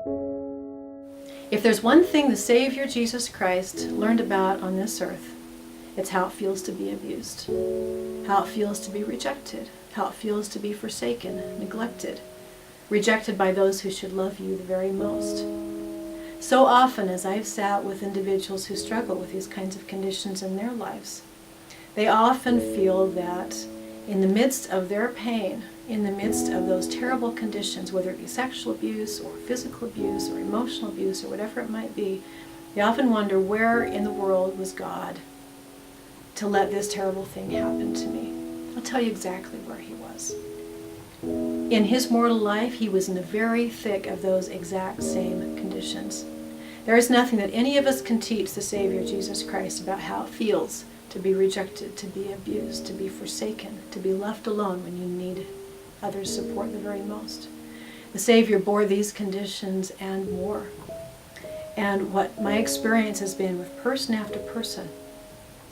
If there's one thing the Savior Jesus Christ learned about on this earth, it's how it feels to be abused, how it feels to be rejected, how it feels to be forsaken, neglected, rejected by those who should love you the very most. So often as I've sat with individuals who struggle with these kinds of conditions in their lives, they often feel that in the midst of their pain, in the midst of those terrible conditions, whether it be sexual abuse or physical abuse or emotional abuse or whatever it might be, they often wonder, where in the world was God to let this terrible thing happen to me? I'll tell you exactly where he was. In his mortal life, he was in the very thick of those exact same conditions. There is nothing that any of us can teach the Savior Jesus Christ about how it feels to be rejected, to be abused, to be forsaken, to be left alone when you need others' support the very most. The Savior bore these conditions and more. And what my experience has been with person after person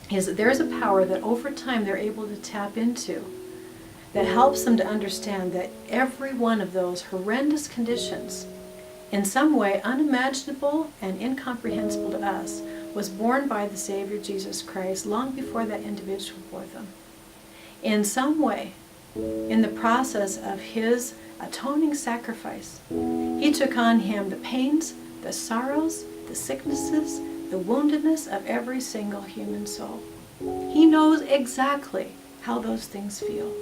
is that there's a power that over time they're able to tap into that helps them to understand that every one of those horrendous conditions, in some way unimaginable and incomprehensible to us, was borne by the Savior Jesus Christ long before that individual bore them. In some way, in the process of his atoning sacrifice, he took on him the pains, the sorrows, the sicknesses, the woundedness of every single human soul. He knows exactly how those things feel.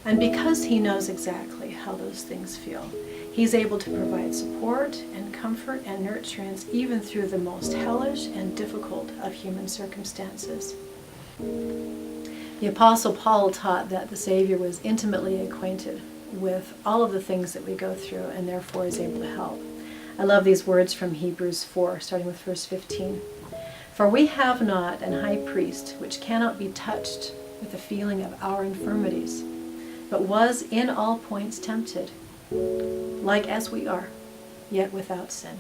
And because he knows exactly how those things feel, he's able to provide support and comfort and nurturance even through the most hellish and difficult of human circumstances. The Apostle Paul taught that the Savior was intimately acquainted with all of the things that we go through and therefore is able to help. I love these words from Hebrews 4, starting with verse 15. For we have not an high priest which cannot be touched with the feeling of our infirmities, but was in all points tempted, like as we are, yet without sin.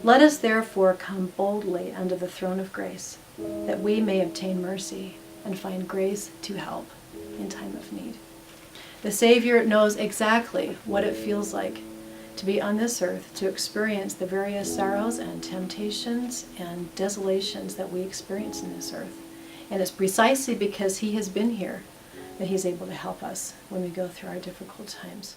Let us therefore come boldly under the throne of grace, that we may obtain mercy and find grace to help in time of need. The Savior knows exactly what it feels like to be on this earth, to experience the various sorrows and temptations and desolations that we experience in this earth. And it's precisely because he has been here that he's able to help us when we go through our difficult times.